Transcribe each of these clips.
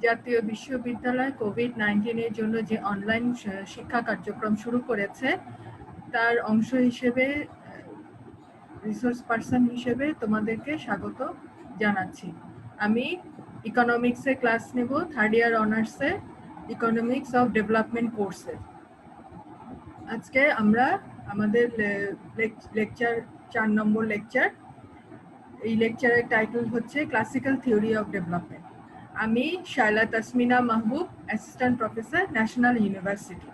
জাতীয় বিশ্ববিদ্যালয় কোভিড-19 এর জন্য যে অনলাইন শিক্ষা কার্যক্রম শুরু করেছে তার অংশ হিসেবে রিসোর্স পারসন হিসেবে তোমাদেরকে স্বাগত জানাচ্ছি। আমি ইকোনমিক্সে ক্লাস নেব, থার্ড ইয়ার অনার্সে ইকোনমিক্স অফ ডেভেলপমেন্ট কোর্সে। আজকে আমরা আমাদের লেকচার 4 নম্বর লেকচার। এই লেকচারের টাইটেল হচ্ছে ক্লাসিক্যাল থিওরি অফ ডেভেলপমেন্ট। আমি শায়লা তাসমিনা মাহবুব, অ্যাসিস্ট্যান্ট প্রফেসর, ন্যাশনাল ইউনিভার্সিটি।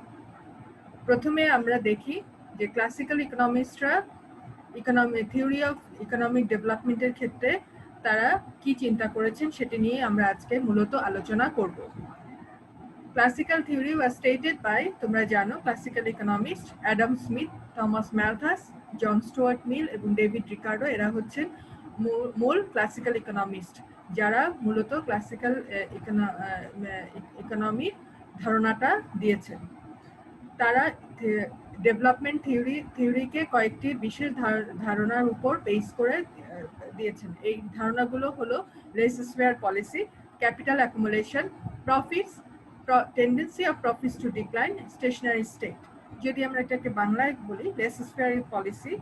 প্রথমে আমরা দেখি যে ক্লাসিক্যাল ইকোনমিস্টরা থিওরি অফ ইকোনমিক ডেভেলপমেন্টের ক্ষেত্রে তারা কি চিন্তা করেছেন সেটি নিয়ে আমরা আজকে মূলত আলোচনা করব। Classical theory was stated by, তোমরা জানো, classical economist Adam Smith, Thomas Malthus, John Stuart Mill এবং ডেভিড রিকার্ডো। এরা হচ্ছেন মূল ক্লাসিক্যাল ইকোনমিস্ট, যারা মূলত ক্লাসিক্যাল ইকোনমির ধারণাটা দিয়েছেন। তারা ডেভেলপমেন্ট থিওরিকে কয়েকটি বিশেষ ধারণার উপর বেস করে দিয়েছেন। এই ধারণাগুলো হলো laissez faire policy, capital accumulation, profits, tendency of profits to decline, stationary state. যদি আমরা এটাকে বাংলায় বলি, লেইস-ফেয়ার পলিসি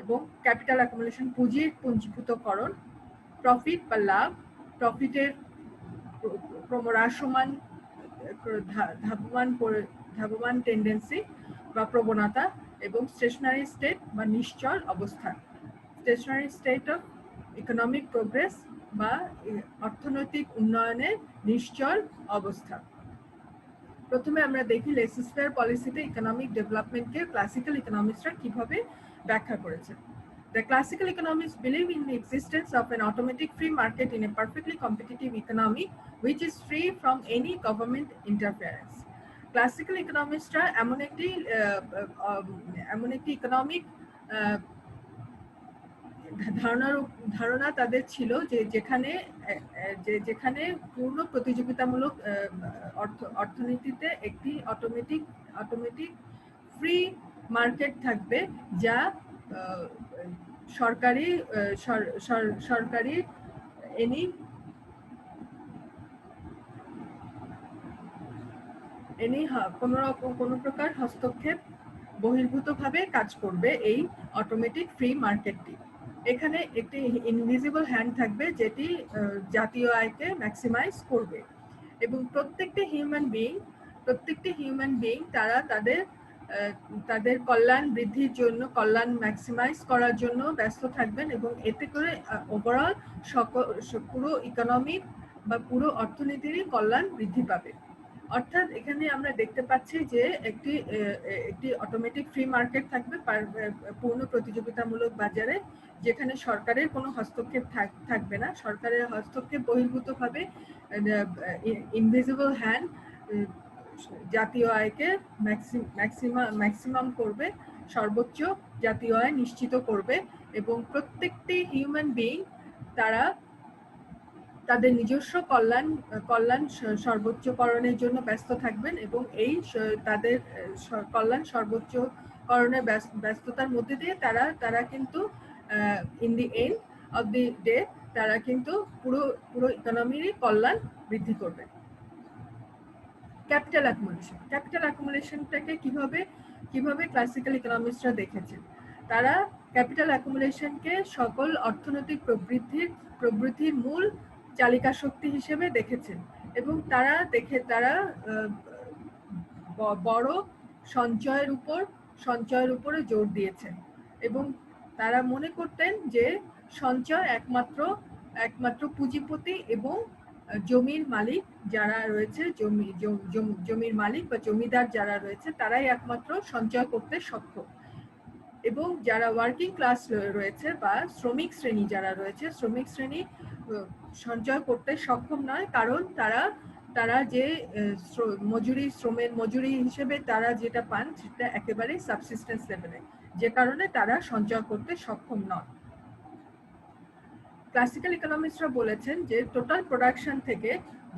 এবং ক্যাপিটাল অ্যাকুমুলেশন, পুঁজির পুঞ্জীভূতকরণ, প্রফিট বা লাভ, প্রফিটের ক্রমহ্রাসমান ধাবমান টেন্ডেন্সি বা প্রবণতা, এবং স্টেশনারি স্টেট বা নিশ্চল অবস্থান, stationary state of economic progress বা অর্থনৈতিক উন্নয়নের নিশ্চল অবস্থা। প্রথমে আমরা দেখি লেইস-ফেয়ার পলিসিতে ইকোনমিক ডেভেলপমেন্টকে ক্লাসিক্যাল ইকোনমিস্টরা কিভাবে ব্যাখ্যা করেছেন। The classical economists believe in the existence of an automatic free market in a perfectly competitive economy which is free from any government interference. Classical economists এমন একটি ইকোনমিক ধারণা তাদের ছিল যে যেখানে পূর্ণ প্রতিযোগিতামূলক অর্থনীতিতে একটি অটোমেটিক ফ্রি মার্কেট থাকবে, যা সরকারি কোনো প্রকার হস্তক্ষেপ বহির্ভূতভাবে কাজ করবে। এই অটোমেটিক ফ্রি মার্কেটটি, এখানে একটি ইনভিজিবল হ্যান্ড থাকবে যেটি জাতীয় আয়কে ম্যাক্সিমাইজ করবে, এবং প্রত্যেকটি হিউম্যান বিইং তারা তাদের কল্যাণ বৃদ্ধির জন্য, কল্যাণ ম্যাক্সিমাইজ করার জন্য ব্যস্ত থাকবেন, এবং এতে করে ওভারঅল পুরো ইকোনমিক বা পুরো অর্থনীতিরই কল্যাণ বৃদ্ধি পাবে। অর্থাৎ এখানে আমরা দেখতে পাচ্ছি যে একটি অটোমেটিক ফ্রি মার্কেট থাকবে পূর্ণ প্রতিযোগিতামূলক বাজারে, যেখানে সরকারের কোনো হস্তক্ষেপ থাকবে না। সরকারের হস্তক্ষেপ বহির্ভূতভাবে ইনভিজিবল হ্যান্ড জাতীয় আয়কে ম্যাক্সিমাম করবে, সর্বোচ্চ জাতীয় আয় নিশ্চিত করবে, এবং প্রত্যেকটি হিউম্যান বিইং তারা তাদের নিজস্ব কল্যাণ সর্বোচ্চকরণের জন্য ব্যস্ত থাকবেন, এবং এই তাদের কল্যাণ সর্বোচ্চকরণের ব্যস্ততার মধ্যে দিয়ে তারা কিন্তু in the end of the day তারা কিন্তু পুরো ইকোনমিরই কল্যাণ বৃদ্ধি করবে। ক্যাপিটাল অ্যাকুমুলেশনটাকে কিভাবে ক্লাসিক্যাল ইকোনমিস্টরা দেখেছেন। তারা ক্যাপিটাল অ্যাকুমুলেশনকে সকল অর্থনৈতিক প্রবৃদ্ধির মূল চালিকা শক্তি হিসেবে দেখেছেন, এবং তারা বড় সঞ্চয়ের উপরে জোর দিয়েছেন, এবং তারা মনে করতেন যে সঞ্চয় একমাত্র পুঁজিপতি এবং জমির মালিক যারা রয়েছে, জমির মালিক বা জমিদার যারা রয়েছে, তারাই একমাত্র সঞ্চয় করতে সক্ষম, এবং যারা ওয়ার্কিং ক্লাস রয়েছে বা শ্রমিক শ্রেণী যারা রয়েছে, শ্রমিক শ্রেণী সঞ্চয় করতে সক্ষম নয়, কারণ তারা যে শ্রমের মজুরি হিসেবে তারা যেটা পান সেটা একেবারে সাবসিস্টেন্স লেভেলে, যে কারণে তারা সঞ্চয় করতে সক্ষম নয়। ক্লাসিক্যাল ইকোনমিস্টরা বলেছেন যে টোটাল প্রোডাকশন থেকে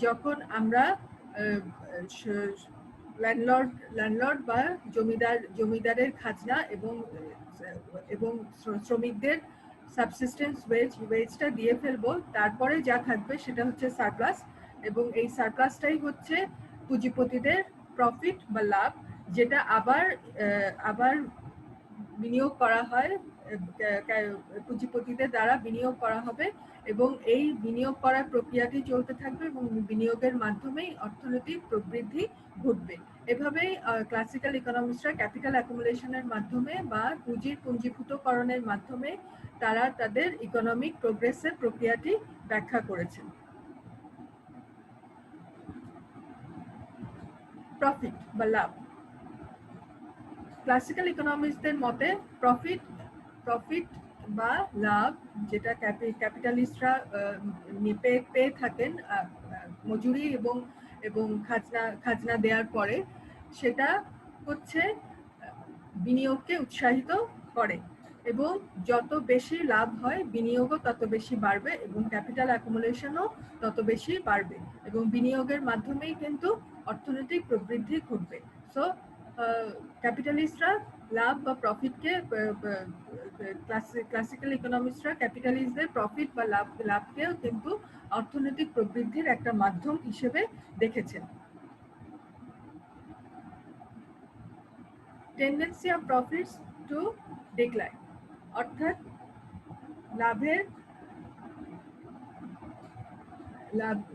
যখন আমরা ল্যান্ডলর্ড বা জমিদারের খাজনা এবং শ্রমিকদের সাবসিস্টেন্স ওয়েজটা দিয়ে ফেলবো, তারপরে যা থাকবে সেটা হচ্ছে সারপ্লাস, এবং এই সারপ্লাসটাই হচ্ছে পুঁজিপতিদের প্রফিট বা লাভ, যেটা আবার বিনিয়োগ করা হয়, পুঁজিপতিদের দ্বারা বিনিয়োগ করা হবে এবং এই বিনিয়োগ করার প্রক্রিয়াটি চলতে থাকবে এবং বিনিয়োগের মাধ্যমেই অর্থনৈতিক প্রবৃদ্ধি ঘটবে। এভাবেই ক্লাসিক্যাল ইকোনমিক্সরা ক্যাপিটাল অ্যাকুমুলেশনের মাধ্যমে বা পুঁজির পুঞ্জীভূতকরণের মাধ্যমে তারা তাদের ইকোনমিক প্রোগ্রেসের প্রক্রিয়াটি ব্যাখ্যা করেছেন। প্রফিট বা লাভ। ক্লাসিক্যাল ইকোনমিক্সদের মতে প্রফিট বা লাভ, যেটা ক্যাপিটালিস্টরা পেয়ে থাকেন মজুরি এবং খাজনা দেওয়ার পরে, সেটা হচ্ছে বিনিয়োগকে উৎসাহিত করে এবং যত বেশি লাভ হয় বিনিয়োগও তত বেশি বাড়বে এবং ক্যাপিটাল অ্যাকুমুলেশনও তত বেশি বাড়বে এবং বিনিয়োগের মাধ্যমেই কিন্তু অর্থনৈতিক প্রবৃদ্ধি ঘটবে। সো ক্যাপিটালিস্টরা লাভ বা প্রফিটকে, ক্লাসিক্যাল ইকোনমিক্সরা ক্যাপিটালিস্টদের প্রফিট বা লাভকেও কিন্তু অর্থনৈতিক প্রবৃদ্ধির একটা মাধ্যম হিসেবে দেখেছেন। Tendency of profits to decline, অর্থাৎ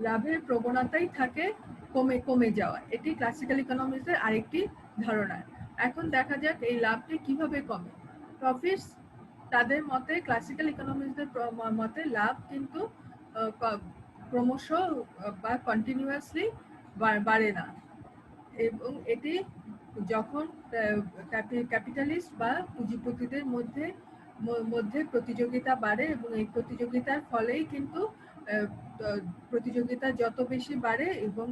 লাভের প্রবণতাই থাকে কমে যাওয়া। এটি ক্লাসিক্যাল ইকোনমিক্সের আরেকটি ধারণা। এখন দেখা যাক এই লাভটি কিভাবে কমে। প্রফিটস তাদের মতে, ক্লাসিক্যাল ইকোনমিক্সদের মতে লাভ কিন্তু ক্রমশ বা কন্টিনিউয়াসলি বাড়ে না এবং এটি যখন ক্যাপিটালিস্ট বা পুঁজিপতিদের মধ্যে প্রতিযোগিতা বাড়ে এবং এই প্রতিযোগিতার ফলেই কিন্তু প্রতিযোগিতা যত বেশি বাড়ে এবং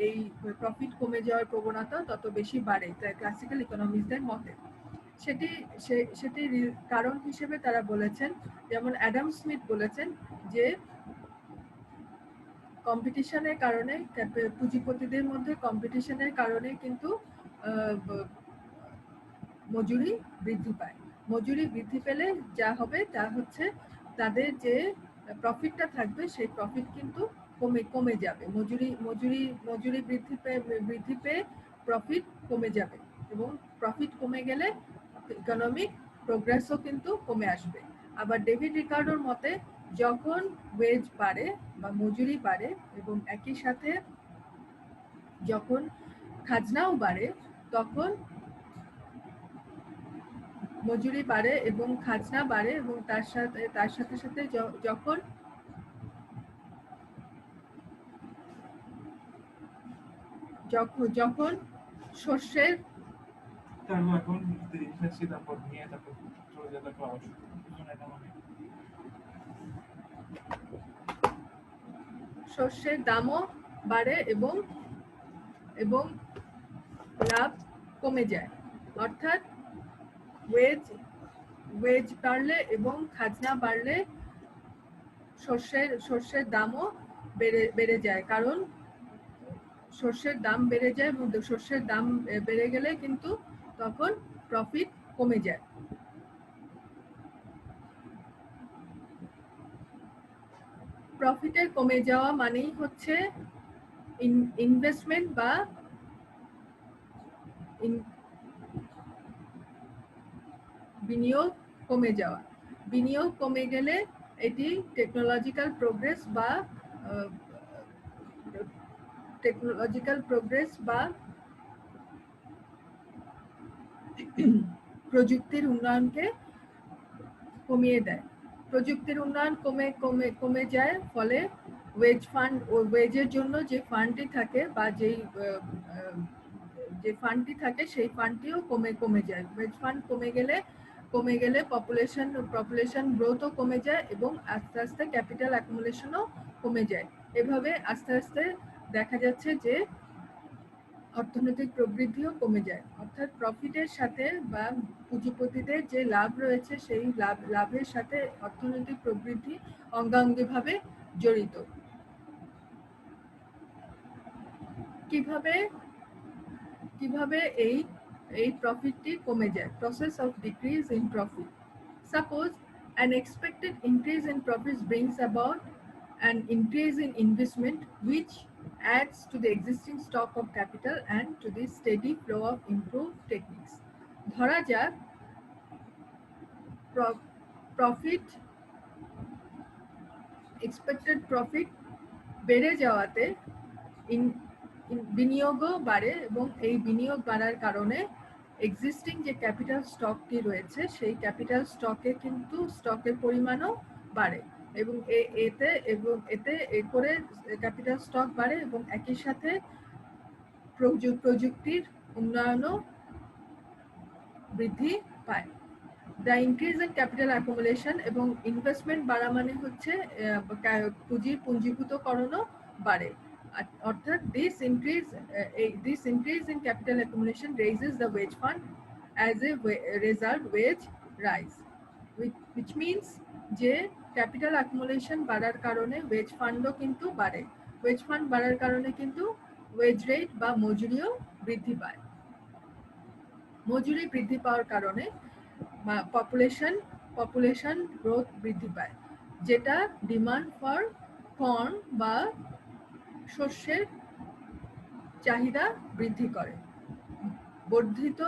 এই প্রফিট কমে যাওয়ার প্রবণতা তত বেশি বাড়ে, তাই ক্লাসিক্যাল ইকোনমিক্সদের মতে। সেটির কারণ হিসেবে তারা বলেছেন, যেমন অ্যাডাম স্মিথ বলেছেন যে কম্পিটিশনের কারণে, পুঁজিপতিদের মধ্যে কম্পিটিশনের কারণে কিন্তু মজুরি বৃদ্ধি পায়। মজুরি বৃদ্ধি পেলে যা হবে তা হচ্ছে তাদের যে প্রফিটটা থাকবে সেই প্রফিট কিন্তু কমে যাবে। মজুরি বৃদ্ধি পেয়ে প্রফিট কমে যাবে এবং প্রফিট কমে গেলে ইকোনমিক প্রোগ্রেসও কিন্তু কমে আসবে। আবার ডেভিড রিকার্ডোর মতে, যখন ওয়েজ বাড়ে বা মজুরি বাড়ে এবং একই সাথে যখন খাজনাও বাড়ে, তখন মজুরি বাড়ে এবং খাজনা বাড়ে এবং তার সাথে সাথে যখন শস্যের দামও বাড়ে এবং লাভ কমে যায়। অর্থাৎ ওয়েজ বাড়লে এবং খাজনা বাড়লে শস্যের দামও বেড়ে যায়, কারণ শস্যের দাম বেড়ে যায় এবং শস্যের দাম বেড়ে গেলে কিন্তু তখন প্রফিট কমে যায়। প্রফিটের কমে যাওয়া মানেই হচ্ছে ইনভেস্টমেন্ট বা বিনিয়োগ কমে যাওয়া। বিনিয়োগ কমে গেলে এটি টেকনোলজিক্যাল প্রোগ্রেস বা প্রযুক্তির উন্নয়নকে কমিয়ে দেয়। প্রযুক্তির উন্নয়ন কমে যায়, ফলে ওয়েজের জন্য যে ফান্ডটি থাকে বা যে ফান্ডটি থাকে সেই ফান্ডটিও কমে যায়। ওয়েজ ফান্ড কমে গেলে পপুলেশন গ্রোথও কমে যায় এবং আস্তে আস্তে ক্যাপিটাল অ্যাকুমুলেশনও কমে যায়। এভাবে আস্তে আস্তে দেখা যাচ্ছে যে অর্থনৈতিক প্রবৃদ্ধিও কমে যায়। অর্থাৎ প্রফিটের সাথে বা পুঁজিপতিদের যে লাভ রয়েছে সেই লাভের সাথে অর্থনৈতিক প্রবৃদ্ধি অঙ্গাঙ্গিভাবে জড়িত। কিভাবে এই প্রফিটটি কমে যায়? Process of decrease in profit. Suppose an expected increase in profits brings about an increase in investment which adds to the existing stock of capital and to the steady flow of improved techniques. ধরা যাক profit expected profit বেড়ে যাওয়াতে বিনিয়োগও বাড়ে এবং এই বিনিয়োগ বাড়ার কারণে এক্সিস্টিং যে ক্যাপিটাল স্টকটি রয়েছে সেই ক্যাপিটাল স্টকের পরিমাণও বাড়ে এবং এতে করে ক্যাপিটাল স্টক বাড়ে এবং একই সাথে প্রযুক্তির উন্নয়নও বৃদ্ধি পায়। The increase in capital accumulation এবং ইনভেস্টমেন্ট বাড়া মানে হচ্ছে পুঞ্জীভূতকরণও বাড়ে, অর্থাৎ this increase in capital accumulation raises the wage fund, as a result wage rise, which means যে ক্যাপিটাল অ্যাকুমুলেশন বাড়ার কারণে ওয়েজ ফান্ডও কিন্তু বাড়ে, ওয়েজ ফান্ড বাড়ার কারণে কিন্তু ওয়েজ রেট বা মজুরিও বৃদ্ধি পায়। মজুরি বৃদ্ধি পাওয়ার কারণে পপুলেশন গ্রোথ বৃদ্ধি পায়, যেটা ডিমান্ড ফর কর্ন বা শস্যের চাহিদা বৃদ্ধি করে। বর্ধিত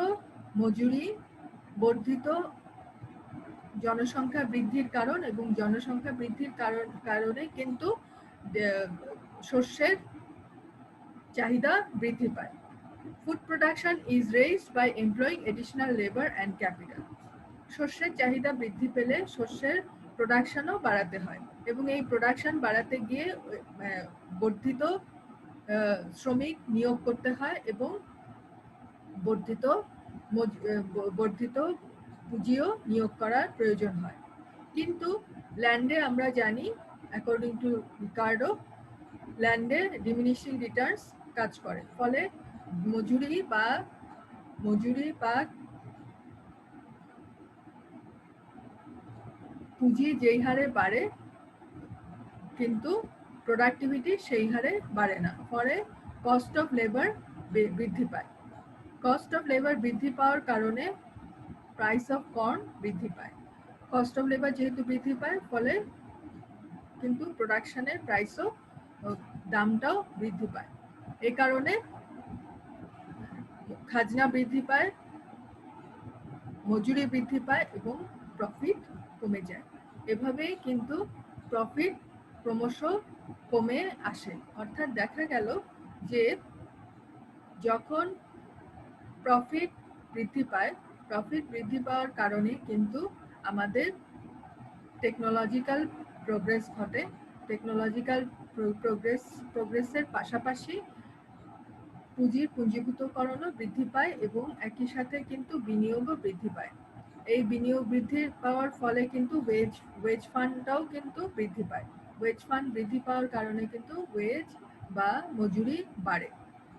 মজুরি বর্ধিত জনসংখ্যা বৃদ্ধির কারণ এবং জনসংখ্যা বৃদ্ধির কারণে কিন্তু শস্যের চাহিদা বৃদ্ধি পায়। Food production is raised by employing additional labor and capital. শস্যের চাহিদা বৃদ্ধি পেলে শস্যের প্রোডাকশনও বাড়াতে হয় এবং এই প্রোডাকশন বাড়াতে গিয়ে বর্ধিত শ্রমিক নিয়োগ করতে হয় এবং বর্ধিত পুঁজিও নিয়োগ করার প্রয়োজন হয়। কিন্তু ল্যান্ডে আমরা জানি, অ্যাকর্ডিং টু রিকার্ডো, ল্যান্ডে ডিমিনিশিং রিটার্নস কাজ করে, ফলে মজুরি বা পুঁজি যেই হারে বাড়ে কিন্তু প্রোডাক্টিভিটি সেই হারে বাড়ে না, ফলে কস্ট অফ লেবার বৃদ্ধি পায়। কস্ট অফ লেবার বৃদ্ধি পাওয়ার কারণে প্রাইস অফ কর্ন বৃদ্ধি পায়। কস্ট অফ লেবার যেহেতু বৃদ্ধি পায় ফলে কিন্তু প্রোডাকশনের প্রাইসও দামটাও বৃদ্ধি পায়। এই কারণে খাজনা বৃদ্ধি পায়, মজুরি বৃদ্ধি পায় এবং প্রফিট কমে যায়। এভাবেই কিন্তু প্রফিট ক্রমশ কমে আসে। অর্থাৎ দেখা গেল যে যখন প্রফিট বৃদ্ধি পাওয়ার কারণে কিন্তু আমাদের টেকনোলজিক্যাল প্রোগ্রেস ঘটে। টেকনোলজিক্যাল প্রোগ্রেসের পাশাপাশি পুঞ্জীভূতকরণও বৃদ্ধি পায় এবং একই সাথে কিন্তু বিনিয়োগও বৃদ্ধি পায়। এই বিনিয়োগ বৃদ্ধি পাওয়ার ফলে কিন্তু ওয়েজ ফান্ডটাও কিন্তু বৃদ্ধি পায়। ওয়েজ ফান্ড বৃদ্ধি পাওয়ার কারণে কিন্তু ওয়েজ বা মজুরি বাড়ে।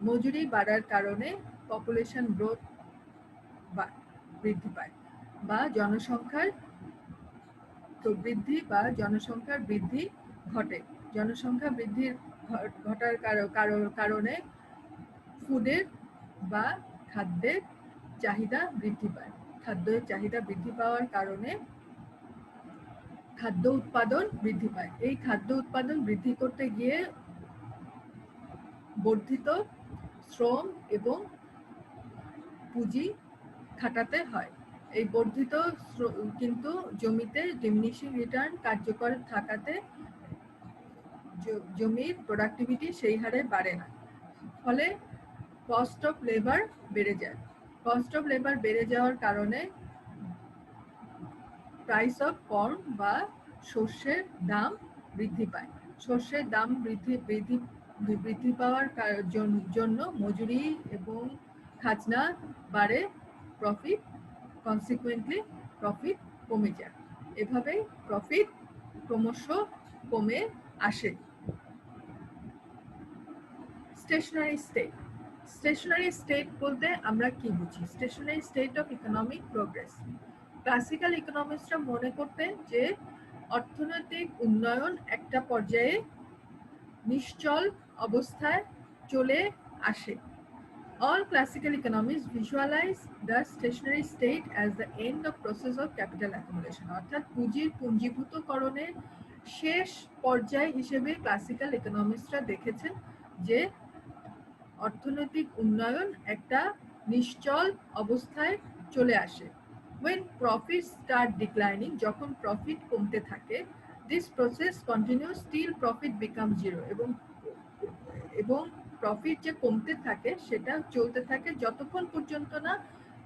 মজুরি বাড়ার কারণে পপুলেশন গ্রোথ বৃদ্ধি পায় বা জনসংখ্যার বৃদ্ধি ঘটে। জনসংখ্যা বৃদ্ধির ঘটার কারণে ফুডের বা খাদ্যের চাহিদা বৃদ্ধি পায়। খাদ্যের চাহিদা বৃদ্ধি পাওয়ার কারণে খাদ্য উৎপাদন বৃদ্ধি পায়। এই খাদ্য উৎপাদন বৃদ্ধি করতে গিয়ে বর্ধিত শ্রম এবং পুঁজি খাটাতে হয়। এই বর্ধিত কিন্তু জমিতে ডিমিনিশিং রিটার্ন কার্যকর থাকাতে জমির প্রোডাক্টিভিটি সেই হারে বাড়ে না, ফলে কস্ট অফ লেবার বেড়ে যায়। কস্ট অফ লেবার বেড়ে যাওয়ার কারণে প্রাইস অফ কর্ন বা শস্যের দাম বৃদ্ধি পায়। শস্যের দাম বৃদ্ধি পাওয়ার জন্য মজুরি এবং খাজনা বাড়ে, কনসিকুয়েন্টলি প্রফিট কমে যায়। এভাবেই প্রফিট ক্রমশ কমে আসে। স্টেশনারি স্টেট বলতে আমরা কি বুঝি? Stationary state of economic progress. Classical ইকোনমিস্টরা মনে করতেন যে অর্থনৈতিক উন্নয়ন একটা পর্যায়ে নিশ্চল অবস্থায় চলে আসে। All classical economists visualize the stationary state as the end of process of capital accumulation. অর্থাৎ পুঁজিভূতকরণের শেষ পর্যায় হিসেবে ক্লাসিক্যাল ইকোনমিস্টরা দেখেছেন যে অর্থনৈতিক উন্নয়ন একটা নিশ্চল অবস্থায় চলে আসে। When profits start declining, যখন প্রফিট কমতে থাকে, this process continues till profit becomes zero, এবং প্রফিট যে কমতে থাকে সেটা চলতে থাকে যতক্ষণ পর্যন্ত না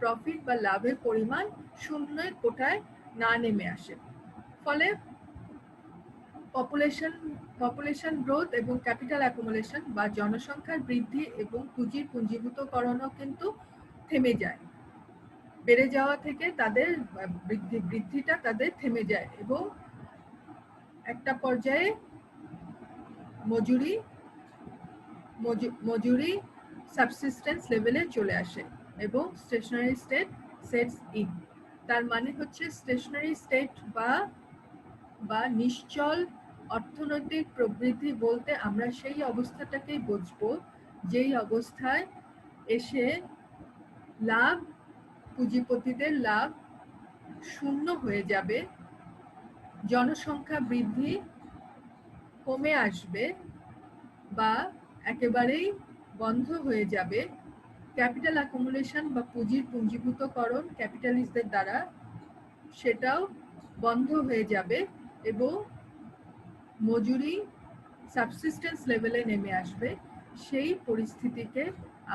প্রফিট বা লাভের পরিমাণ শূন্যের কোঠায় না নেমে আসে। ফলে পপুলেশন গ্রোথ এবং ক্যাপিটাল অ্যাকুমুলেশন বা জনসংখ্যার বৃদ্ধি এবং পুঁজির পুঞ্জীভূতকরণও কিন্তু থেমে যায়। বেড়ে যাওয়া থেকে তাদের বৃদ্ধিটা তাদের থেমে যায় এবং একটা পর্যায়ে মজুরি সাবসিস্টেন্স লেভেলে চলে আসে এবং স্টেশনারি স্টেট সেটস ইন। তার মানে হচ্ছে স্টেশনারি স্টেট বা নিশ্চল অর্থনৈতিক প্রবৃদ্ধি বলতে আমরা সেই অবস্থাটাকেই বুঝবো যেই অবস্থায় এসে লাভ, পুঁজিপতিদের লাভ শূন্য হয়ে যাবে, জনসংখ্যা বৃদ্ধি কমে আসবে বা একেবারেই বন্ধ হয়ে যাবে, ক্যাপিটাল অ্যাকুমুলেশন বা পুঁজির পুঞ্জীভূতকরণ ক্যাপিটালিস্টদের দ্বারা সেটাও বন্ধ হয়ে যাবে এবং মজুরি সাবসিস্টেন্স লেভেলে নেমে আসবে। সেই পরিস্থিতিকে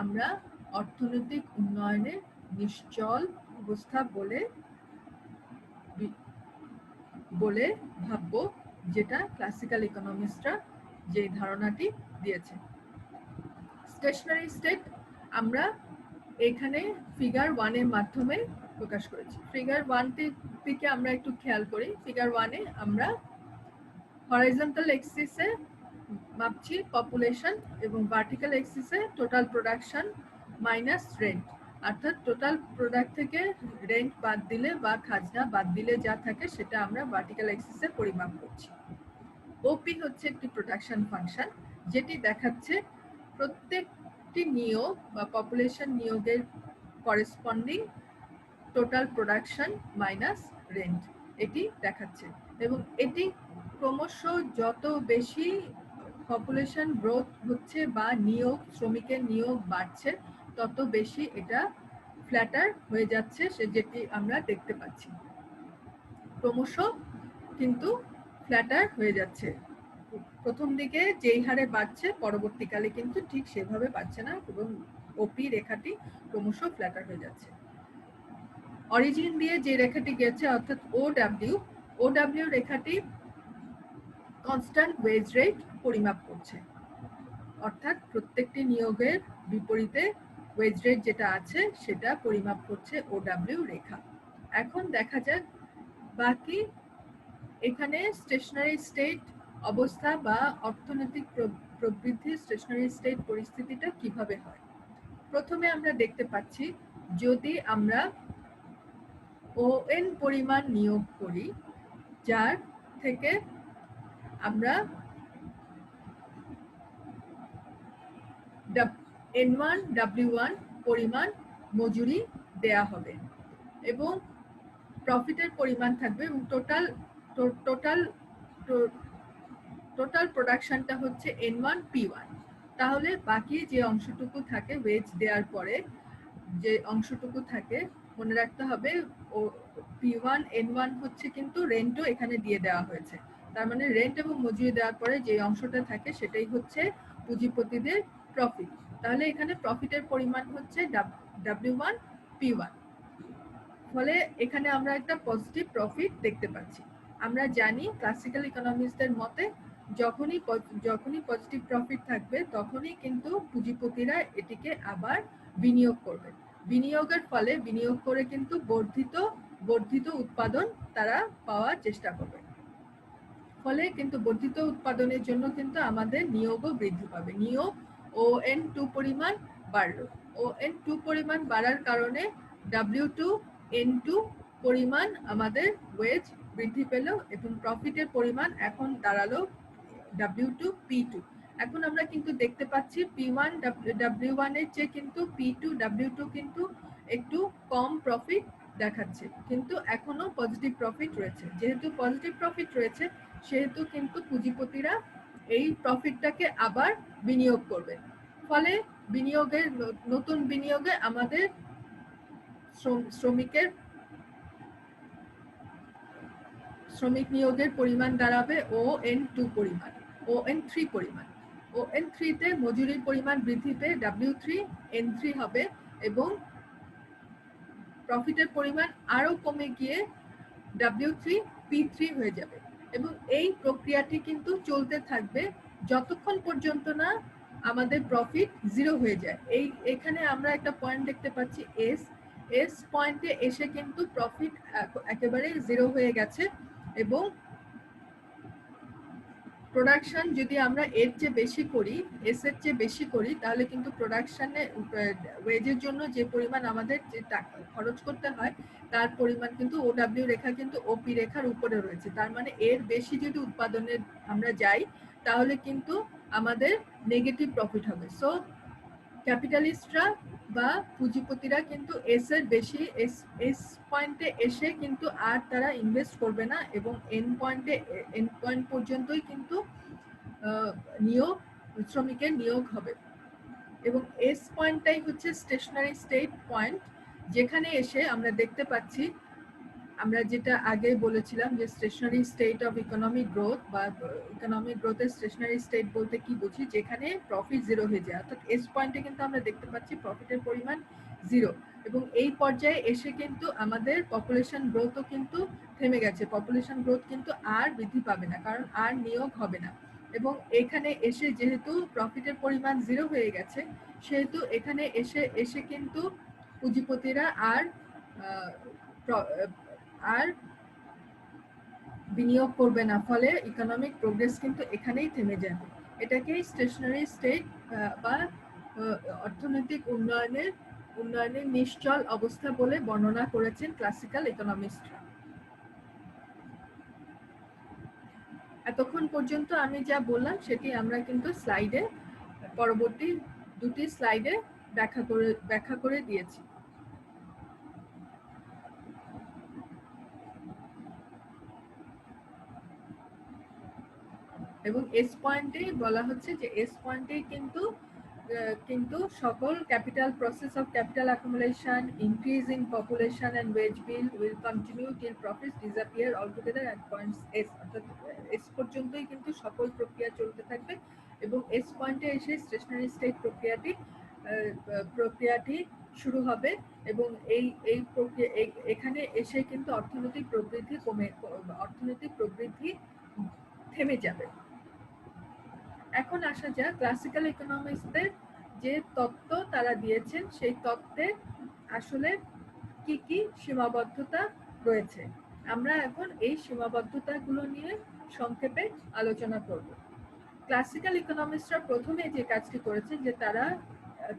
আমরা অর্থনৈতিক উন্নয়নের নিশ্চল অবস্থা বলে ভাববো, যেটা ক্লাসিক্যাল ইকোনমিস্টরা যে ধারণাটি দিয়েছে। স্টেশনারি স্টেট আমরা এখানে ফিগার 1 এর মাধ্যমে প্রকাশ করেছি। ফিগার 1 থেকে আমরা একটু খেয়াল করি। ফিগার 1 এ আমরা হরাইজন্টাল এক্সিসে মাপছি পপুলেশন এবং ভার্টিক্যাল এক্সিসে টোটাল প্রোডাকশন মাইনাস রেন্ট, অর্থাৎ টোটাল প্রোডাক্ট থেকে রেন্ট বাদ দিলে বা খাজনা বাদ দিলে যা থাকে সেটা আমরা ভার্টিক্যাল এক্সিসে পরিমাপ করছি। ওপি হচ্ছে একটি প্রোডাকশন ফাংশন যেটি দেখাচ্ছে প্রত্যেকটি নিয়োগ বা পপুলেশন নিয়োগের corresponding total production minus rent এটি দেখাচ্ছে এবং এটি ক্রমশ যত বেশি পপুলেশন গ্রোথ হচ্ছে বা শ্রমিকের নিয়োগ বাড়ছে তত বেশি এটা ফ্ল্যাটার হয়ে যাচ্ছে, যেটি আমরা দেখতে পাচ্ছি। ক্রমশ কিন্তু ফ্ল্যাটার হয়ে যাচ্ছে। প্রথম দিকে যেই হারে বাড়ছে পরবর্তীকালে কিন্তু ঠিক সেভাবে বাড়ছে না এবং ওপি রেখাটি ক্রমশ ফ্ল্যাটার হয়ে যাচ্ছে। অরিজিন দিয়ে যে রেখাটি গেছে অর্থাৎ ওডব্লিউ রেখাটি কনস্ট্যান্ট ওয়েজ রেট পরিমাপ করছে, অর্থাৎ প্রত্যেকটি নিয়োগের বিপরীতে ওয়েজ রেট যেটা আছে সেটা পরিমাপ করছে ওডব্লিউ রেখা। এখন দেখা যাক বাকি এখানে স্টেশনারি স্টেট অবস্থা বা অর্থনৈতিক প্রবৃদ্ধি স্টেশনারি স্টেট পরিস্থিতিটা কিভাবে হয়। প্রথমে আমরা দেখতে পাচ্ছি যদি আমরা ON পরিমাণ নিয়োগ করি যার থেকে আমরা N1 W1 পরিমাণ মজুরি দেয়া হবে এবং প্রফিটের পরিমাণ থাকবে এবং টোটাল প্রোডাকশনটা হচ্ছে N1 P1। তাহলে বাকি যে অংশটুকু থাকে ওয়েজ দেওয়ার পরে যে অংশটুকু থাকে মনে রাখতে হবে ও P1 N1 হচ্ছে কিন্তু রেন্টও এখানে দিয়ে দেওয়া হয়েছে। তার মানে রেন্ট এবং মজুরি দেওয়ার পরে যে অংশটা থাকে সেটাই হচ্ছে পুঁজিপতিদের প্রফিট। তাহলে এখানে প্রফিটের পরিমাণ হচ্ছে W1 P1। ফলে এখানে আমরা একটা পজিটিভ প্রফিট দেখতে পাচ্ছি। আমরা জানি ক্লাসিক্যাল ইকোনমিস্টদের মতে যখনই পজিটিভ প্রফিট থাকবে তখনই কিন্তু পুঁজিপতিরা এটিকে আবার বিনিয়োগ করবে। বিনিয়োগের ফলে বিনিয়োগ করে কিন্তু বর্ধিত উৎপাদন তারা পাওয়ার চেষ্টা করবে। ফলে কিন্তু বর্ধিত উৎপাদনের জন্য কিন্তু আমাদের নিয়োগও বৃদ্ধি পাবে। নিয়োগ ON2 পরিমাণ বাড়লো। ON2 পরিমাণ বাড়ার কারণে W2 N2 পরিমাণ আমাদের ওয়েজ বৃদ্ধি পেল এবং প্রফিটের পরিমাণ এখন দাঁড়ালো W2 P2। এখন আমরা কিন্তু দেখতে পাচ্ছি P1 W1 এর চেয়ে কিন্তু P2 W2 কিন্তু একটু কম প্রফিট দেখাচ্ছে, কিন্তু এখনো পজিটিভ প্রফিট রয়েছে। যেহেতু পজিটিভ প্রফিট রয়েছে সেহেতু কিন্তু পুঁজিপতিরা এই প্রফিটটাকে আবার বিনিয়োগ করবে, ফলে বিনিয়োগের নতুন বিনিয়োগে আমাদের শ্রমিক নিয়োগের পরিমাণ দাঁড়াবে ON3 পরিমাণ। ON3 তে মজুরির পরিমাণ বৃদ্ধি পেয়ে W3 N3 হবে এবং প্রফিটের পরিমাণ আরো কমে গিয়ে W3 P3 হয়ে যাবে এবং এই প্রক্রিয়াটি কিন্তু চলতে থাকবে যতক্ষণ পর্যন্ত না আমাদের প্রফিট জিরো হয়ে যায়। এখানে আমরা একটা পয়েন্ট দেখতে পাচ্ছি এস পয়েন্টে এসে কিন্তু প্রফিট একেবারে জিরো হয়ে গেছে এবং প্রোডাকশন যদি আমরা এর চেয়ে বেশি করি, এস এর চেয়ে বেশি করি, তাহলে কিন্তু প্রোডাকশনে ওয়েজের জন্য যে পরিমাণ আমাদের যে টাকা খরচ করতে হয় তার পরিমাণ কিন্তু OW রেখা কিন্তু OP রেখার উপরে রয়েছে। তার মানে এর বেশি যদি উৎপাদনের আমরা যাই তাহলে কিন্তু আমাদের নেগেটিভ প্রফিট হবে। সো ক্যাপিটালিস্টরা বা পুঁজিপতিরা কিন্তু এস এর বেশি এস পয়েন্টে এসে কিন্তু আর তারা ইনভেস্ট করবে না এবং এন পয়েন্ট পর্যন্তই কিন্তু শ্রমিকের নিয়োগ হবে এবং এস পয়েন্টটাই হচ্ছে স্টেশনারি স্টেট পয়েন্ট, যেখানে এসে আমরা দেখতে পাচ্ছি, আমরা যেটা আগে বলেছিলাম যে stationary state of economic growth বা ইকোনমিক গ্রোথের স্টেশনারি স্টেট বলতে কি বুঝি, যেখানে প্রফিট জিরো হয়ে যায়। অর্থাৎ এস পয়েন্টে কিন্তু আমরা দেখতে পাচ্ছি প্রফিটের পরিমাণ জিরো এবং এই পর্যায়ে এসে কিন্তু আমাদের পপুলেশন গ্রোথও কিন্তু থেমে গেছে। পপুলেশন গ্রোথ কিন্তু আর বৃদ্ধি পাবে না, কারণ আর নিয়োগ হবে না এবং এখানে এসে যেহেতু প্রফিটের পরিমাণ জিরো হয়ে গেছে সেহেতু এখানে এসে কিন্তু পুঁজিপতিরা আর বিনিয়োগ করবে না, ফলে ইকোনমিক প্রোগ্রেস কিন্তু এখানেই থেমে যাবে। এটাকেই স্টেশনারি স্টেট বা অর্থনৈতিক উন্নয়নের নিশ্চল অবস্থা বলে বর্ণনা করেছেন ক্লাসিক্যাল ইকোনমিস্টরা। এতক্ষণ পর্যন্ত আমি যা বললাম সেটি আমরা কিন্তু স্লাইডে, পরবর্তী দুটি স্লাইডে ব্যাখ্যা করে দিয়েছি। এবং এস পয়েন্টে বলা হচ্ছে যে এস পয়েন্টে কিন্তু সকল capital process of capital accumulation, increase in population and wage bill will continue till profits disappear altogether at points S. অর্থাৎ এস পর্যন্তই কিন্তু সকল প্রক্রিয়া চলতে থাকবে এবং এস পয়েন্টে এসে স্টেশনারি স্টেট প্রক্রিয়াটি শুরু হবে এবং এই প্রক্রিয়া এখানে এসে কিন্তু অর্থনৈতিক প্রবৃদ্ধি থেমে যাবে। এখন আসা যাক ক্লাসিক্যাল ইকোনমিক্সদের যে তত্ত্ব তারা দিয়েছেন সেই তত্ত্বে আসলে কি কি সীমাবদ্ধতা রয়েছে। আমরা এখন এই সীমাবদ্ধতাগুলো নিয়ে সংক্ষেপে আলোচনা করব। ক্লাসিক্যাল ইকোনমিক্সরা প্রথমে যে কাজটি করেছে যে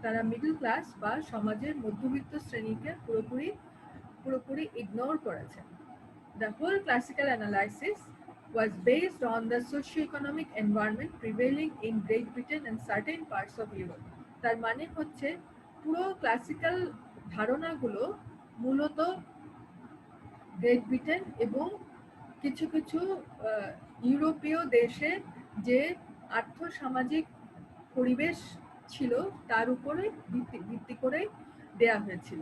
তারা মিডল ক্লাস বা সমাজের মধ্যবিত্ত শ্রেণীকে পুরোপুরি ইগনোর করেছেন। The whole classical analysis was based on the socio-economic environment prevailing in Great Britain and certain parts of Europe. তার মানে হচ্ছে পুরো ক্লাসিক্যাল ধারণাগুলো মূলত গ্রেট ব্রিটেন এবং কিছু কিছু ইউরোপীয় দেশে যে আর্থসামাজিক পরিবেশ ছিল তার উপরে ভিত্তি করে দেয়া হয়েছিল।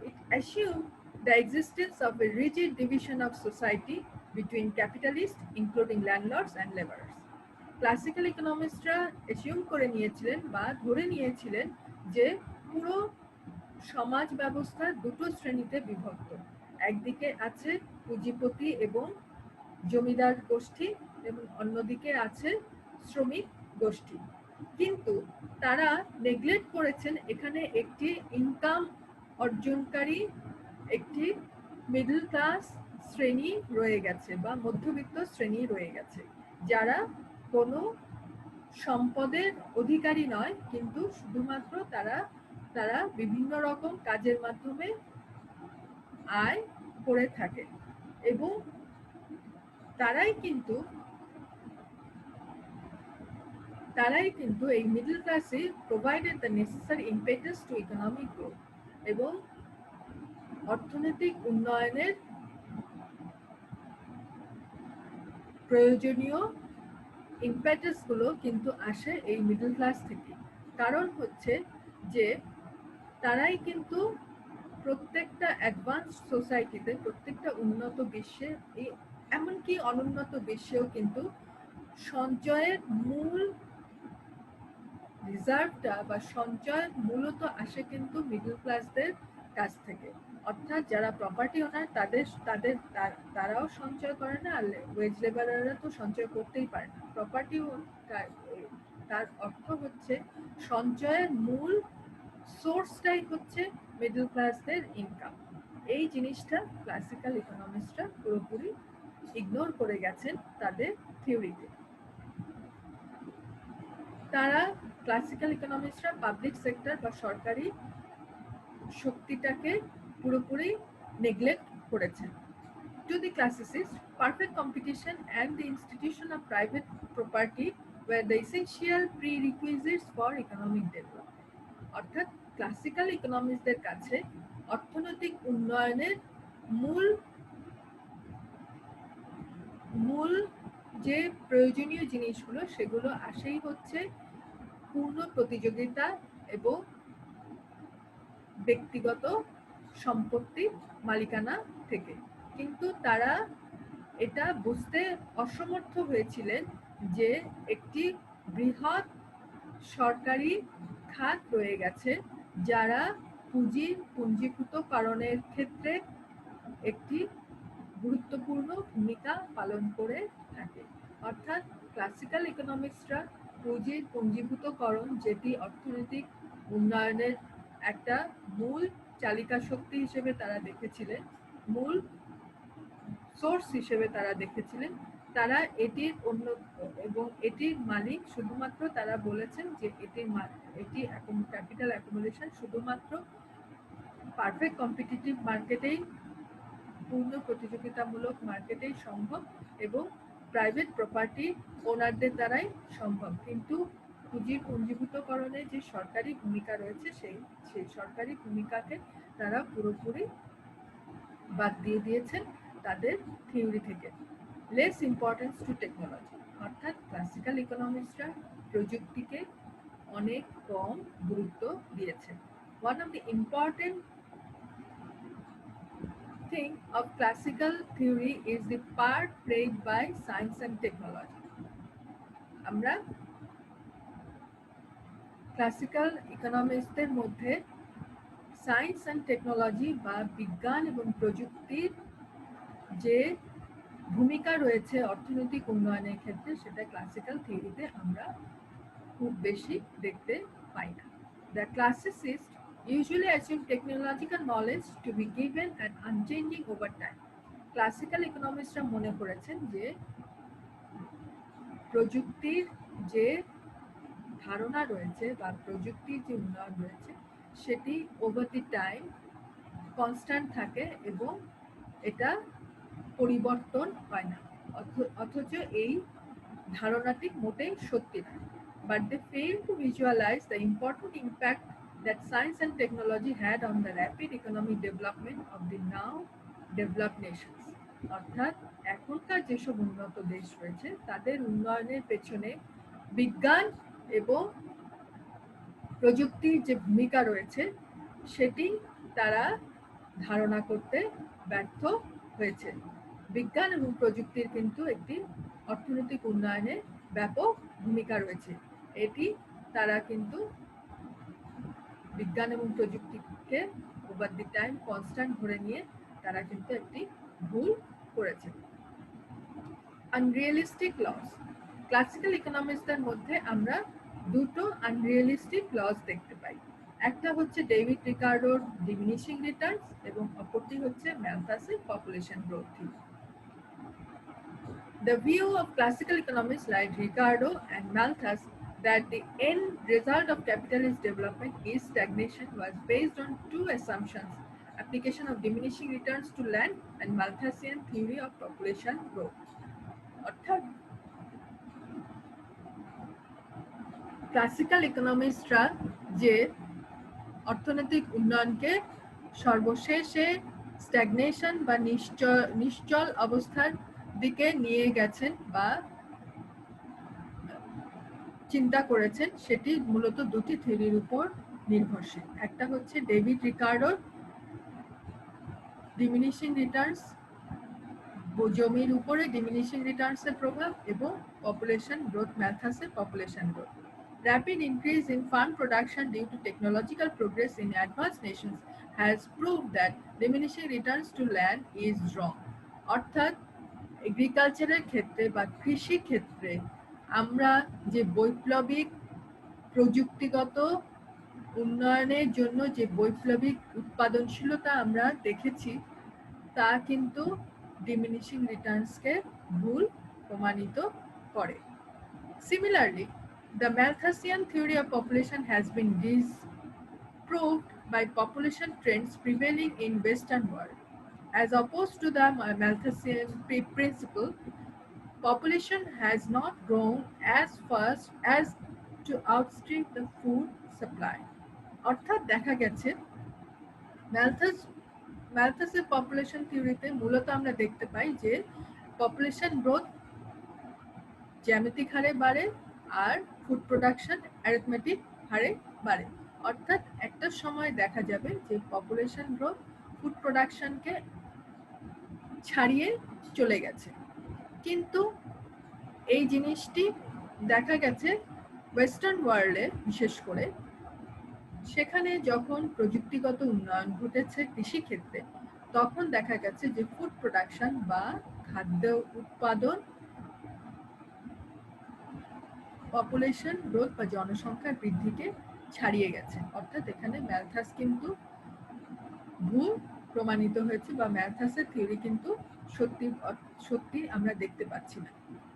It assumed the existence of a rigid division of society between capitalists, including landlords and laborers. Classical ইকোনমিস্টরা অ্যাসিউম করে নিয়েছিলেন বা ধরে নিয়েছিলেন যে পুরো সমাজ ব্যবস্থা দুটো শ্রেণীতে বিভক্ত। একদিকে আছে পুঁজিপতি এবং জমিদার গোষ্ঠী এবং অন্যদিকে আছে শ্রমিক গোষ্ঠী, কিন্তু তারা নেগলেক্ট করেছেন এখানে একটি ইনকাম অর্জনকারী একটি মিডল ক্লাস শ্রেণী রয়ে গেছে বা মধ্যবিত্ত শ্রেণী রয়ে গেছে, যারা কোনো সম্পদের অধিকারী নয়, কিন্তু শুধুমাত্র তারা বিভিন্ন রকম কাজের মাধ্যমে আয় করে থাকে এবং তারাই কিন্তু এই মিডল ক্লাসে provided the necessary impetus to economic growth এবং অর্থনৈতিক উন্নয়নের প্রয়োজনীয় ইম্প্যাটাস গুলো কিন্তু আসে এই মিডল ক্লাস থেকে। কারণ হচ্ছে যে তারাই কিন্তু প্রত্যেকটা অ্যাডভান্স সোসাইটিতে, প্রত্যেকটা উন্নত বিশ্বে, এমনকি অনুন্নত বিশ্বেও কিন্তু সঞ্চয়ের মূল রিজার্ভটা বা সঞ্চয় মূলত আসে কিন্তু মিডল ক্লাসদের কাছ থেকে। অর্থাৎ যারা প্রপার্টি ওনার তারাও সঞ্চয় করে না, আর ওয়েজ লেবারাররা তো সঞ্চয় করতেই পারে না। প্রপার্টি তার অর্থ হচ্ছে সঞ্চয়ের মূল সোর্সটাই হচ্ছে মিডল ক্লাসদের ইনকাম। এই জিনিসটা ক্লাসিক্যাল ইকোনমিস্টরা পুরোপুরি ইগনোর করে গেছেন তাদের থিওরিতে। তারা ক্লাসিক্যাল ইকোনমিস্টরা পাবলিক সেক্টর বা সরকারি শক্তিটাকে পুরোপুরি নেগলেক্ট করেছেন। To the classicists, perfect competition and the institution of private property were the essential prerequisites for economic development. অর্থাৎ ক্লাসিক্যাল ইকোনমিস্টদের কাছে অর্থনৈতিক উন্নয়নের মূল যে প্রয়োজনীয় জিনিসগুলো সেগুলো আসেই হচ্ছে পূর্ণ প্রতিযোগিতা এবং ব্যক্তিগত সম্পত্তির মালিকানা থেকে। কিন্তু তারা এটা বুঝতে অসমর্থ হয়েছিলেন যে একটি বৃহৎ সরকারি খাত রয়ে গেছে যারা পুঞ্জীভূতকরণের ক্ষেত্রে একটি গুরুত্বপূর্ণ ভূমিকা পালন করে থাকে। অর্থাৎ ক্লাসিক্যাল ইকোনমিক্সরা পুঞ্জীভূতকরণ, যেটি অর্থনৈতিক উন্নয়নের একটা মূল চালিকা শক্তি হিসেবে তারা দেখেছিলেন, মূল সোর্স হিসেবে তারা দেখেছিলেন, তারা এটির এবং এটির মালিক শুধুমাত্র তারা বলেছেন যে এটি ক্যাপিটাল অ্যাকুমুলেশন শুধুমাত্র পারফেক্ট কম্পিটিটিভ মার্কেটেই, পূর্ণ প্রতিযোগিতামূলক মার্কেটেই সম্ভব এবং প্রাইভেট প্রপার্টি ওনারদের দ্বারাই সম্ভব। কিন্তু পুঞ্জীভূতকরণে যে সরকারি ভূমিকা রয়েছে সেই সরকারি ভূমিকাকে তারা পুরোপুরি বাদ দিয়ে দিয়েছেন তাদের থিওরি থেকে। লেস ইম্পর্টেন্স টু টেকনোলজি, অর্থাৎ ক্লাসিক্যাল ইকোনমিক্সরা প্রযুক্তিকে অনেক কম গুরুত্ব দিয়েছেন। One of the important thing of classical theory is the part played by science and technology. আমরা ক্লাসিক্যাল ইকোনমিক্সদের মধ্যে সায়েন্স অ্যান্ড টেকনোলজি বা বিজ্ঞান এবং প্রযুক্তির যে ভূমিকা রয়েছে অর্থনৈতিক উন্নয়নের ক্ষেত্রে, সেটা ক্লাসিক্যাল থিওরিতে আমরা খুব বেশি দেখতে পাই না। The classicists usually assume technological knowledge to be given and unchanging over time. Classical ইকোনমিস্টরা মনে করেছেন যে প্রযুক্তির যে ধারণা রয়েছে বা প্রযুক্তির যে উন্নয়ন রয়েছে সেটি ওভার দি টাইম কনস্ট্যান্ট থাকে এবং এটা পরিবর্তন হয় না। অথচ এই ধারণাটি মোটেই সত্যি নয়। But they fail to visualize the important impact that science and technology had on the rapid economic development of the now developed nations. অর্থাৎ এখনকার যেসব উন্নত দেশ রয়েছে তাদের উন্নয়নের পেছনে বিজ্ঞান এবং প্রযুক্তির যে ভূমিকা রয়েছে সেটি তারা ধারণা করতে ব্যর্থ হয়েছে। বিজ্ঞান এবং প্রযুক্তির কিন্তু একটি অর্থনৈতিক উন্নয়নে ব্যাপক ভূমিকা রয়েছে। এটি তারা কিন্তু বিজ্ঞান এবং প্রযুক্তিকে ওভার দি টাইম কনস্ট্যান্ট ধরে নিয়ে তারা কিন্তু একটি ভুল করেছে। আনরিয়েলিস্টিক লস, ক্লাসিক্যাল ইকোনমিক্সদের মধ্যে আমরা দুটো আনরিয়েলিস্টিক লস দেখতে পাই। একটা হচ্ছে ডেভিড রিকার্ডোর ডিমিনিশিং রিটার্নস এবং অপরটি হচ্ছে ম্যালথাসের population growth theory. The view of classical economists like Ricardo and Malthus that the end result of capitalist development is stagnation was based on two assumptions: application of diminishing returns to land and Malthusian theory of population growth. অর্থাৎ classical ইকোনমিস্টরা যে অর্থনৈতিক উন্নয়নকে সর্বশেষে stagnation বা নিশ্চল অবস্থার দিকে নিয়ে গেছেন বা চিন্তা করেছেন, সেটি মূলত দুটি থিওরির উপর নির্ভরশীল। একটা হচ্ছে ডেভিড রিকার্ডোর ডিমিনিশিং রিটার্নস, জমির উপরে ডিমিনিশিং রিটার্নস এর প্রভাব, এবং পপুলেশন গ্রোথ, ম্যালথাসের population growth. Rapid increase in farm production due to technological progress in advanced nations has proved that diminishing returns to land is wrong. অর্থাৎ এগ্রিকালচারের ক্ষেত্রে বা কৃষি ক্ষেত্রে আমরা যে বৈপ্লবিক প্রযুক্তিগত উন্নয়নের জন্য যে বৈপ্লবিক উৎপাদনশীলতা আমরা দেখেছি, তা কিন্তু ডিমিনিশিং রিটার্নসকে ভুল প্রমাণিত করে। Similarly, the Malthusian theory of population has been disproved by population trends prevailing in Western world. As opposed to the Malthusian principle, population has not grown as fast as to outstrip the food supply. অর্থাৎ দেখা গেছে ম্যালথাসের population থিওরিতে মূলত আমরা দেখতে পাই যে population growth জ্যামিতিক হারে বাড়ে আর ফুড প্রোডাকশন অ্যারিথমেটিক হারে বাড়ে। অর্থাৎ একটা সময় দেখা যাবে যে পপুলেশন গ্রোথ ফুড প্রোডাকশনকে ছাড়িয়ে চলে গেছে। কিন্তু এই জিনিসটি দেখা গেছে ওয়েস্টার্ন ওয়ার্ল্ডে, বিশেষ করে সেখানে যখন প্রযুক্তিগত উন্নয়ন ঘটেছে কৃষিক্ষেত্রে, তখন দেখা গেছে যে ফুড প্রোডাকশন বা খাদ্য উৎপাদন পপুলেশন গ্রোথ বা জনসংখ্যা বৃদ্ধিকে ছাড়িয়ে গেছে। অর্থাৎ এখানে ম্যালথাস কিন্তু ভুল প্রমাণিত হয়েছে বা ম্যালথাসের থিওরি কিন্তু সত্যি আমরা দেখতে পাচ্ছি না।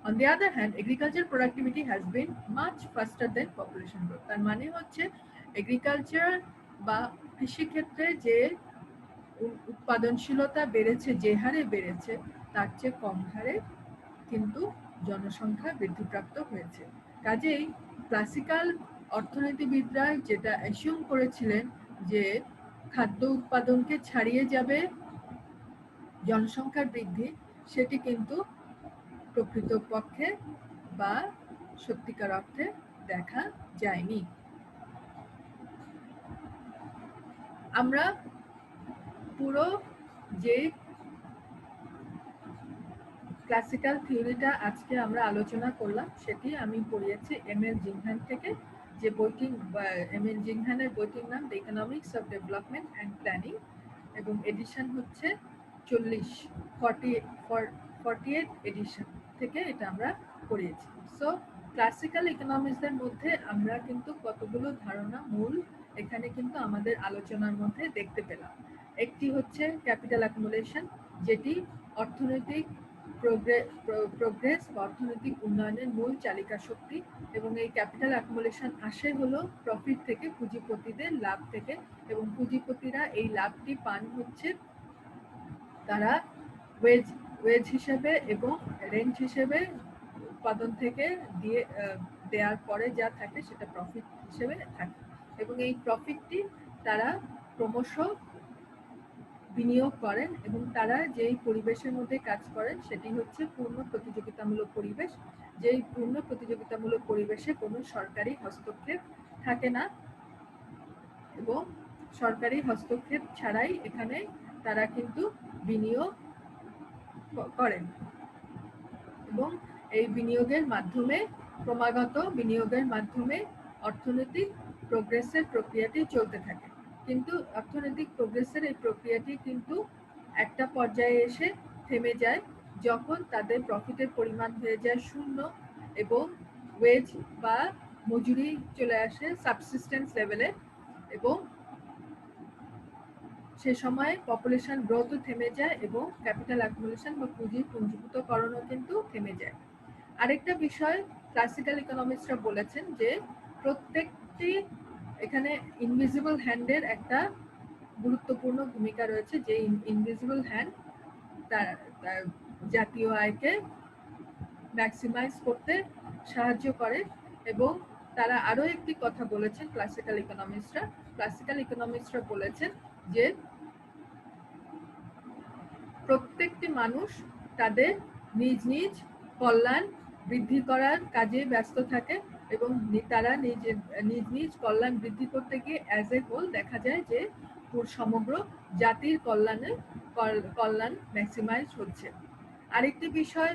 On the other hand, agriculture productivity has been much faster than population growth. তার মানে হচ্ছে এগ্রিকালচার বা কৃষিক্ষেত্রে যে উৎপাদনশীলতা বেড়েছে, যে হারে বেড়েছে, তার চেয়ে কম হারে কিন্তু জনসংখ্যা বৃদ্ধিপ্রাপ্ত হয়েছে। কাজেই ক্লাসিক্যাল অর্থনীতিবিদরা যেটা অ্যাসিউম করেছিলেন যে খাদ্য উৎপাদনকে ছাড়িয়ে যাবে জনসংখ্যার বৃদ্ধি, সেটি কিন্তু প্রকৃতপক্ষে বা সত্যিকার অর্থে দেখা যায়নি। আমরা পুরো যে ক্লাসিক্যাল থিওরিটা আজকে আমরা আলোচনা করলাম, সেটি আমি পড়িয়েছি এম.এল. জিংহান থেকে, যে বইটি এম.এল. জিংহানের বইটির নাম the economics of development and planning, এবং এডিশন হচ্ছে 48 এডিশন থেকে এটা আমরা পড়িয়েছি। সো ক্লাসিক্যাল ইকোনমিক্সের মধ্যে আমরা কিন্তু কতগুলো ধারণা মূল এখানে কিন্তু আমাদের আলোচনার মধ্যে দেখতে পেলাম। একটি হচ্ছে ক্যাপিটাল অ্যাকুমুলেশন, যেটি অর্থনৈতিক প্রোগ্রেস বা অর্থনৈতিক উন্নয়নের মূল চালিকা শক্তি, এবং এই ক্যাপিটাল অ্যাকুমুলেশন আসে হলো প্রফিট থেকে, পুঁজিপতিদের লাভ থেকে, এবং পুঁজিপতিরা এই লাভটি পান হচ্ছে তারা ওয়েজ হিসেবে এবং রেন্ট হিসেবে উৎপাদন থেকে দেওয়ার পরে যা থাকে সেটা প্রফিট হিসেবে থাকে, এবং এই প্রফিটটি তারা ক্রমশ বিনিয়োগ করেন, এবং তারা যেই পরিবেশের মধ্যে কাজ করেন সেটি হচ্ছে পূর্ণ প্রতিযোগিতামূলক পরিবেশ। যেই পূর্ণ প্রতিযোগিতামূলক পরিবেশে কোনো সরকারি হস্তক্ষেপ থাকে না, এবং সরকারি হস্তক্ষেপ ছাড়াই এখানে তারা কিন্তু বিনিয়োগ করেন, এবং এই বিনিয়োগের মাধ্যমে, ক্রমাগত বিনিয়োগের মাধ্যমে অর্থনৈতিক প্রোগ্রেসের প্রক্রিয়াটি চলতে থাকে। কিন্তু অর্থনৈতিক প্রোগ্রেসের এই প্রক্রিয়াটি কিন্তু একটা পর্যায়ে এসে থেমে যায় যখন তাদের প্রফিটের পরিমাণ হয়ে যায় শূন্য, এবং ওয়েজ বা মজুরি চলে আসে সাবসিস্টেন্স লেভেলে, এবং সে সময় পপুলেশন গ্রোথও থেমে যায়, এবং ক্যাপিটাল অ্যাকুমুলেশন বা পুঞ্জীভূতকরণও কিন্তু থেমে যায়। আরেকটা বিষয় ক্লাসিক্যাল ইকোনমিক্সরা বলেছেন যে প্রত্যেকটি এখানে ইনভিজিবল হ্যান্ডের একটা গুরুত্বপূর্ণ ভূমিকা রয়েছে, যে ইনভিজিবল হ্যান্ড তার জাতীয় আয়কে ম্যাক্সিমাইজ করতে সাহায্য করে। এবং তারা আরো একটি কথা বলেছেন ক্লাসিক্যাল ইকোনমিক্সরা বলেছেন যে প্রত্যেকটি মানুষ তাদের নিজ নিজ কল্যাণ বৃদ্ধি করার কাজে ব্যস্ত থাকে এবং তারা নিজ নিজ কল্যাণ বৃদ্ধি করতে গিয়ে অ্যাজ এ হোল দেখা যায় যে সমগ্র জাতির কল্যাণ ম্যাক্সিমাইজ হচ্ছে। আরেকটি বিষয়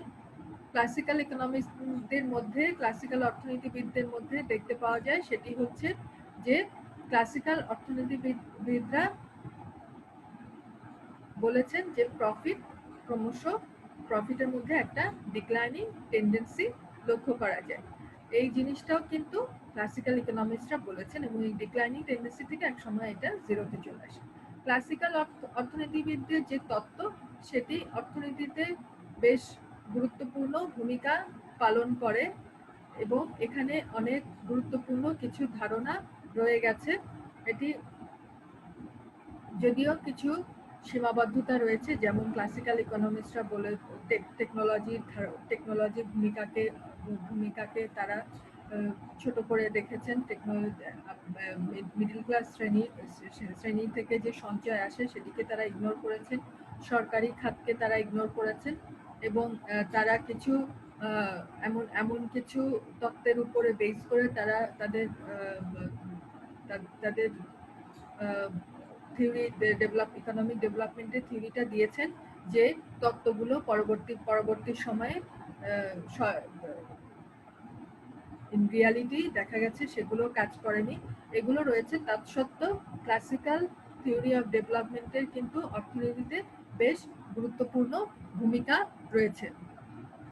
ক্লাসিক্যাল ইকোনমিক্সদের মধ্যে, ক্লাসিক্যাল অর্থনীতিবিদদের মধ্যে দেখতে পাওয়া যায়, সেটি হচ্ছে যে ক্লাসিক্যাল অর্থনীতিবিদরা বলেছেন যে প্রফিটের মধ্যে একটা ডিক্লাইনিং টেন্ডেন্সি লক্ষ্য করা যায়। এই জিনিসটাও কিন্তু ক্লাসিক্যাল ইকোনমিক্সরা বলেছেন এবং এই ডিক্লাইনিং টেন্ডেন্সি থেকে এক সময় এটা জিরোতে চলে আসে। ক্লাসিক্যাল অর্থনীতিবিদদের যে তত্ত্ব সেটি অর্থনীতিতে বেশ গুরুত্বপূর্ণ ভূমিকা পালন করে এবং এখানে অনেক গুরুত্বপূর্ণ কিছু ধারণা রয়ে গেছে। এটি যদিও কিছু সীমাবদ্ধতা রয়েছে, যেমন ক্লাসিক্যাল ইকোনমিক্সরা বলে টেকনোলজির ভূমিকাকে তারা ছোট করে দেখেছেন। মিডল ক্লাস শ্রেণী থেকে যে সঞ্চয় আসে সেটিকে তারা ইগনোর করেছেন, সরকারি খাতকে তারা ইগনোর করেছেন এবং তারা কিছু এমন কিছু তত্ত্বের উপরে বেস করে তারা তাদের থিওরি ইকোনমিক ডেভেলপমেন্টের থিওরিটা দিয়েছেন, যে তত্ত্বগুলো পরবর্তী সময়ে ইন রিয়ালিটি দেখা গেছে সেগুলো কাজ করেনি। এগুলো রয়েছে, তৎসত্ত্বেও ক্লাসিক্যাল থিওরি অফ ডেভেলপমেন্টের কিন্তু অর্থনীতিতে বেশ গুরুত্বপূর্ণ ভূমিকা রয়েছে।